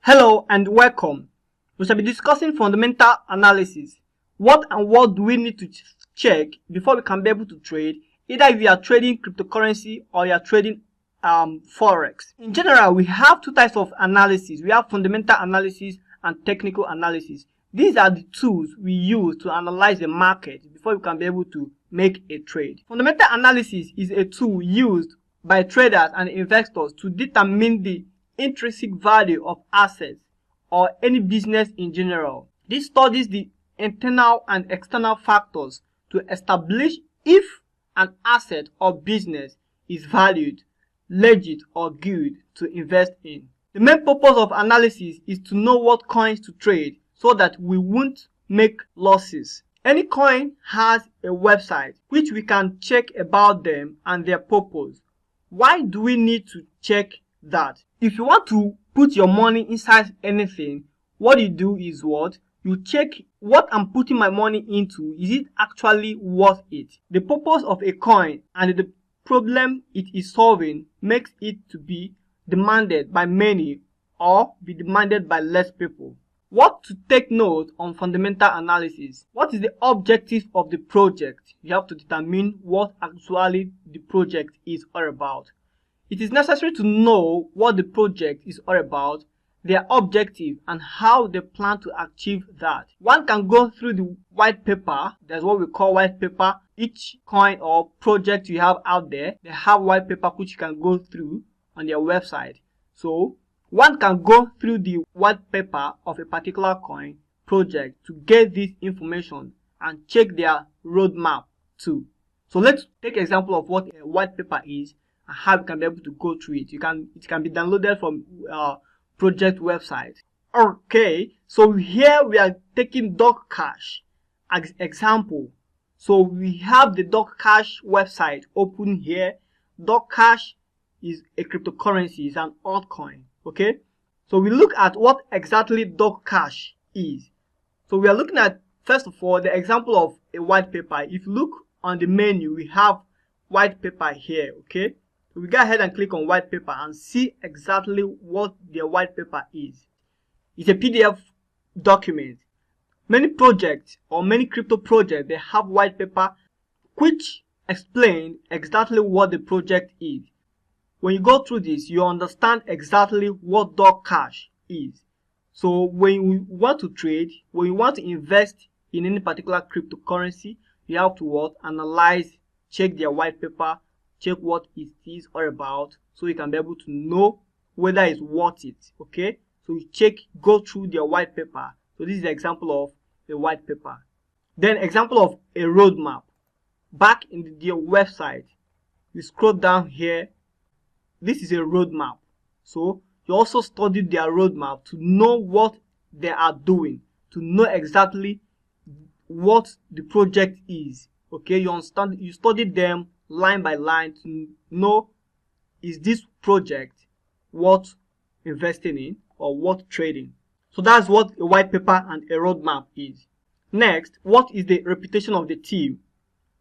Hello and welcome. We shall be discussing fundamental analysis. What do we need to check before we can be able to trade, either if you are trading cryptocurrency or you are trading forex. In general, we have two types of analysis. We have fundamental analysis and technical analysis. These are the tools we use to analyze the market before we can be able to make a trade. Fundamental analysis is a tool used by traders and investors to determine the intrinsic value of assets or any business in general. This studies the internal and external factors to establish if an asset or business is valued, legit or good to invest in. The main purpose of analysis is to know what coins to trade so that we won't make losses. Any coin has a website which we can check about them and their purpose. Why do we need to check that? If you want to put your money inside anything, what you do is what? You check what I'm putting my money into. Is it actually worth it? The purpose of a coin and the problem it is solving makes it to be demanded by many or be demanded by less people. What to take note on fundamental analysis? What is the objective of the project? You have to determine what actually the project is all about. It is necessary to know what the project is all about, their objective, and how they plan to achieve that. One can go through the white paper. That's what we call white paper. Each coin or project you have out there, they have white paper which you can go through on their website. So one can go through the white paper of a particular coin project to get this information and check their roadmap too. So let's take an example of what a white paper is and how you can be able to go through it. It can be downloaded from project website. Okay, so here we are taking Dog Cash as example. So we have the Dog Cash website open here. Dog Cash is a cryptocurrency, it's an altcoin. Okay, so we look at what exactly Dog Cash is. So we are looking at, first of all, the example of a white paper. If you look on the menu, we have white paper here. Okay, so we go ahead and click on white paper and see exactly what the white paper is. It's a PDF document. Many projects or many crypto projects, they have white paper which explain exactly what the project is. When you go through this, you understand exactly what Dog Cash is. So when you want to trade, when you want to invest in any particular cryptocurrency, you have to analyze, check their white paper, check what it is all about, so you can be able to know whether it's worth it. Okay, so you check, go through their white paper. So this is an example of a white paper. Then example of a roadmap. Back in their website, you scroll down here. This is a roadmap. So you also study their roadmap to know what they are doing, to know exactly what the project is. Okay, you understand, you study them line by line to know, is this project worth investing in or worth trading? So that's what a white paper and a roadmap is. Next, what is the reputation of the team?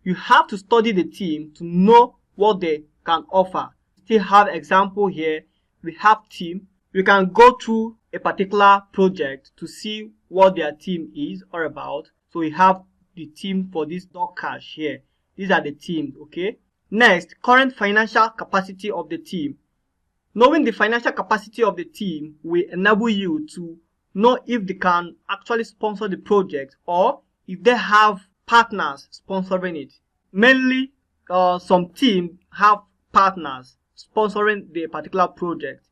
You have to study the team to know what they can offer. Still have example here. We have team. We can go through a particular project to see what their team is all about. So we have the team for this Dog Cash here. These are the teams. Okay. Next, current financial capacity of the team. Knowing the financial capacity of the team will enable you to know if they can actually sponsor the project or if they have partners sponsoring it. Mainly, some teams have partners sponsoring the particular project,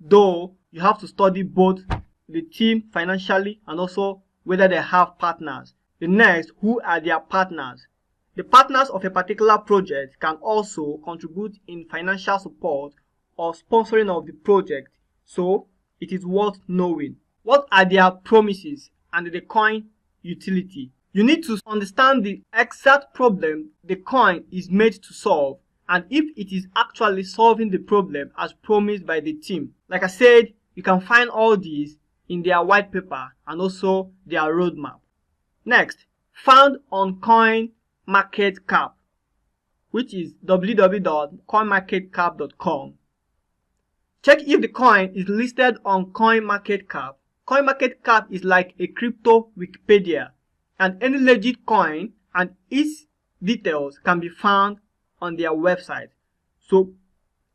though you have to study both the team financially and also whether they have partners. The next, who are their partners? The partners of a particular project can also contribute in financial support or sponsoring of the project, so it is worth knowing. What are their promises and the coin utility? You need to understand the exact problem the coin is made to solve and if it is actually solving the problem as promised by the team. Like I said, you can find all these in their white paper and also their roadmap. Next, found on Coinmarketcap, which is www.coinmarketcap.com. Check if the coin is listed on Coinmarketcap. Coinmarketcap is like a crypto Wikipedia, and any legit coin and its details can be found on their website. So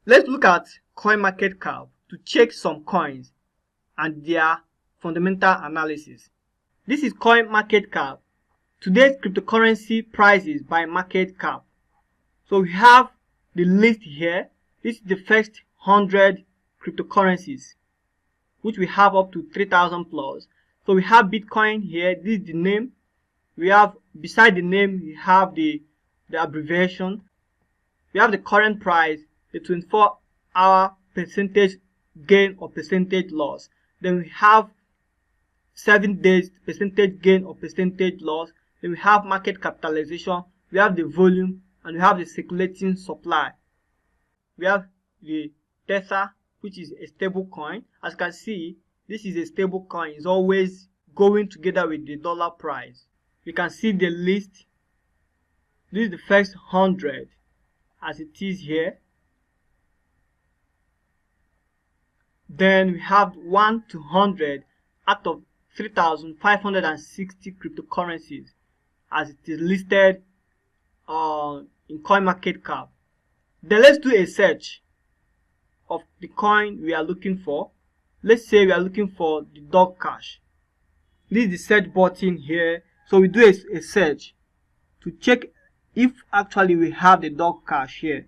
let's look at Coinmarketcap to check some coins and their fundamental analysis. This is Coinmarketcap, today's cryptocurrency prices by market cap. So we have the list here. This is the first 100 cryptocurrencies, which we have up to 3,000 plus. So we have Bitcoin here. This is the name. We have, beside the name, we have the abbreviation. We have the current price, the 24-hour percentage gain or percentage loss. Then we have 7 days percentage gain or percentage loss. Then we have market capitalization. We have the volume, and we have the circulating supply. We have the Tether, which is a stable coin. As you can see, this is a stable coin. It's always going together with the dollar price. You can see the list. This is the first 100 as it is here. Then we have 1 to 100 out of 3,560 cryptocurrencies as it is listed in CoinMarketCap. Then let's do a search of the coin we are looking for. Let's say we are looking for the dog cash. This is the search button here. So we do a search to check if actually we have the dog cash here.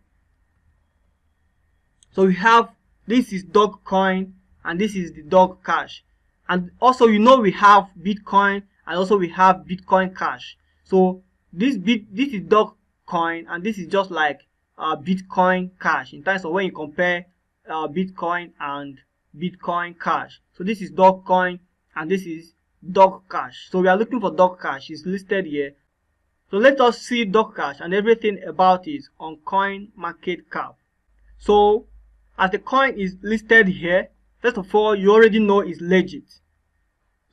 So we have, this is dog coin and this is the dog cash. And also we have Bitcoin and also we have Bitcoin cash. So this is dog coin and this is just like Bitcoin cash in terms of when you compare Bitcoin and Bitcoin cash. So this is dog coin and this is dog cash. So we are looking for dog cash. It's listed here. So let us see dog cash and everything about it on CoinMarketCap. So as the coin is listed here, first of all, you already know it's legit.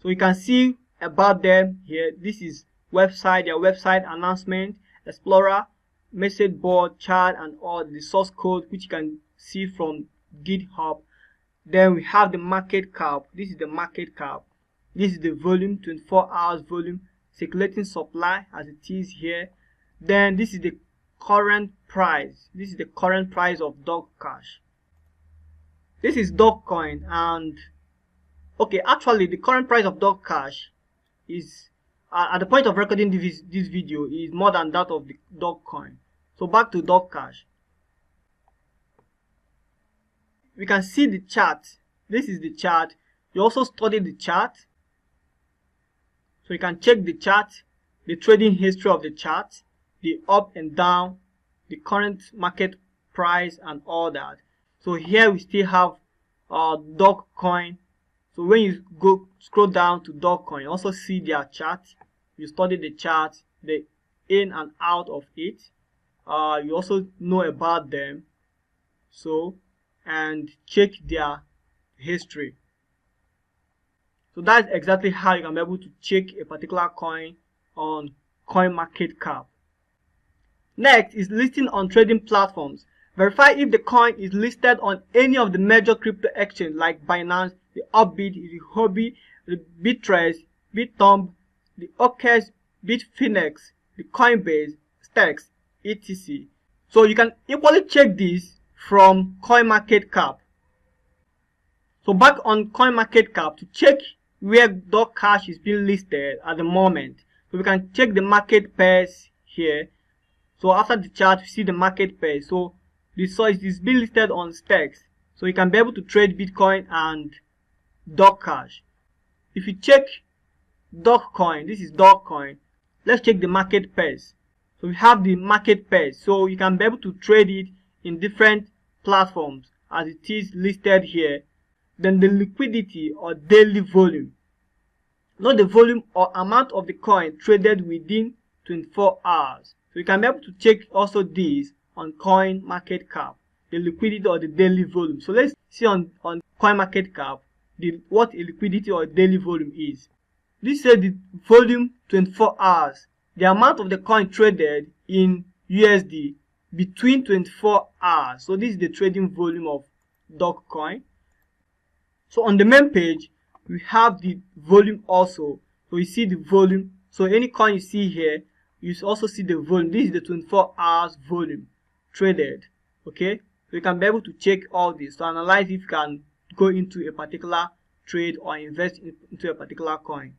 So you can see about them here. This is website, their website announcement, explorer, message board, chart, and all the source code which you can see from GitHub. Then we have the market cap. This is the market cap. This is the volume, 24 hours volume, circulating supply as it is here. Then this is the current price. This is the current price of dog cash. This is dog coin, and okay, actually the current price of dog cash is at the point of recording this video is more than that of the dog coin. So back to dog cash. We can see the chart. This is the chart. You also study the chart. So you can check the chart, the trading history of the chart, the up and down, the current market price and all that. So here we still have dog coin. So when you go scroll down to dog coin, you also see their chart. You study the chart, the in and out of it. You also know about them. So and check their history. So that's exactly how you can be able to check a particular coin on CoinMarketCap. Next is listing on trading platforms. Verify if the coin is listed on any of the major crypto exchanges like Binance, the Upbit, the Huobi, the Bittrex, Bithumb, the OKX, Bitfinex, the Coinbase, Stacks, etc. So you can equally check this from CoinMarketCap. So back on CoinMarketCap to check where dog cash is being listed at the moment. So we can check the market pairs here. So after the chart, we see the market pairs. So this source is being listed on Stacks. So you can be able to trade Bitcoin and dog cash. If you check dog coin, this is dog coin. Let's check the market pairs. So we have the market pairs. So you can be able to trade it in different platforms as it is listed here. Then the liquidity or daily volume. Not the volume or amount of the coin traded within 24 hours. So you can be able to check also this on CoinMarketCap, the liquidity or the daily volume. So let's see on CoinMarketCap what a liquidity or daily volume is. This says the volume 24 hours, the amount of the coin traded in USD between 24 hours. So this is the trading volume of Dogecoin. So on the main page, we have the volume also. So you see the volume. So any coin you see here, you also see the volume. This is the 24 hours volume traded. Okay, so you can be able to check all this to analyze if you can go into a particular trade or invest into a particular coin.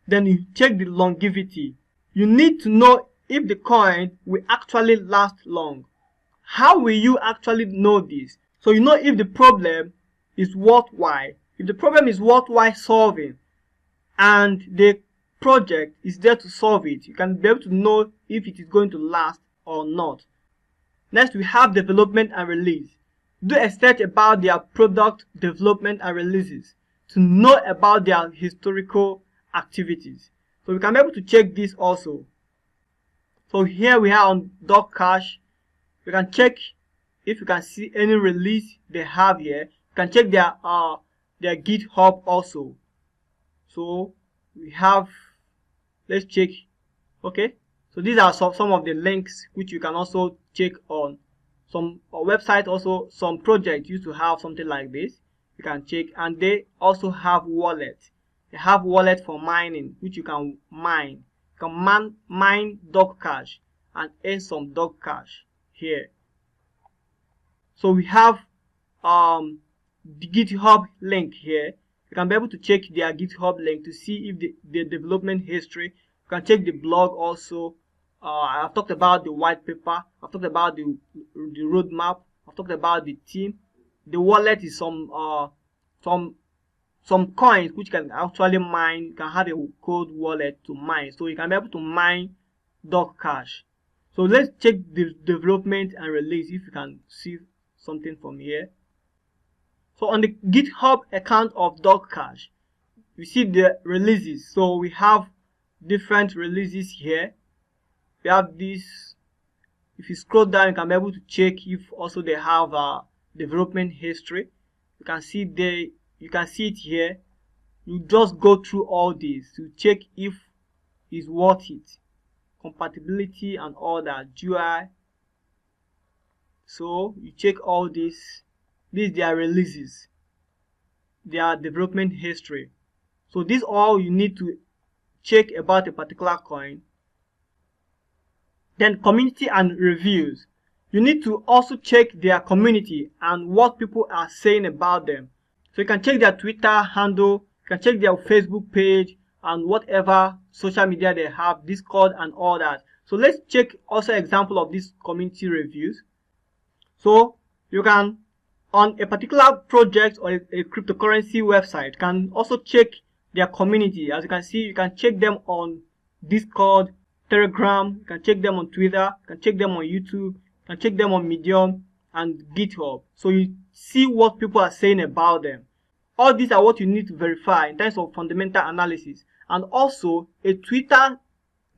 Then you check the longevity. You need to know if the coin will actually last long. How will you actually know this? So you know if the problem is worthwhile. If the problem is worthwhile solving and the project is there to solve it, you can be able to know if it is going to last or not. Next, we have development and release. Do a search about their product development and releases to know about their historical activities. So we can be able to check this also. So here we are on Cash. You can check if you can see any release they have here. You can check their GitHub also. So we have, let's check. Okay, so these are some of the links which you can also check on some websites. Also, some projects used to have something like this. You can check, and they also have wallet. They have wallet for mining, which you can mine. You can mine Cash and earn some Cash here. So we have the GitHub link here. You can be able to check their GitHub link to see if the development history. You can check the blog also. I've talked about the white paper. I've talked about the roadmap. I've talked about the team. The wallet is some coins which can actually mine. You can have a cold wallet to mine. So you can be able to mine Cash. So let's check the development and release if you can see something from here. So on the GitHub account of Cash, we see the releases. So we have different releases here. We have this. If you scroll down, you can be able to check if also they have a development history. You can see you can see it here. You just go through all these to check if it's worth it. Compatibility and all that, GUI. So you check all this. These are their releases, their development history. So this all you need to check about a particular coin. Then community and reviews. You need to also check their community and what people are saying about them. So you can check their Twitter handle, you can check their Facebook page and whatever social media they have, Discord and all that. So let's check also example of these community reviews. So you can, on a particular project or a cryptocurrency website, can also check their community. As you can see, you can check them on Discord, Telegram, you can check them on Twitter, you can check them on YouTube, you can check them on Medium and GitHub. So you see what people are saying about them. All these are what you need to verify in terms of fundamental analysis. And also a Twitter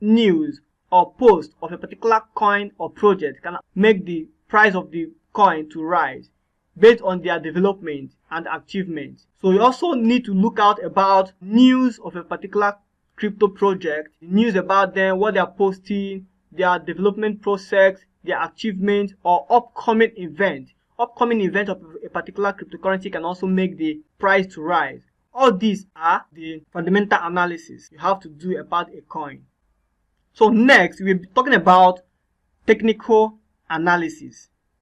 news or post of a particular coin or project can make the price of the coin to rise based on their development and achievement. So you also need to look out about news of a particular crypto project, news about them, what they are posting, their development process, their achievement, or upcoming event. Upcoming event of a particular cryptocurrency can also make the price to rise. All these are the fundamental analysis you have to do about a coin. So next, we'll be talking about technical analysis.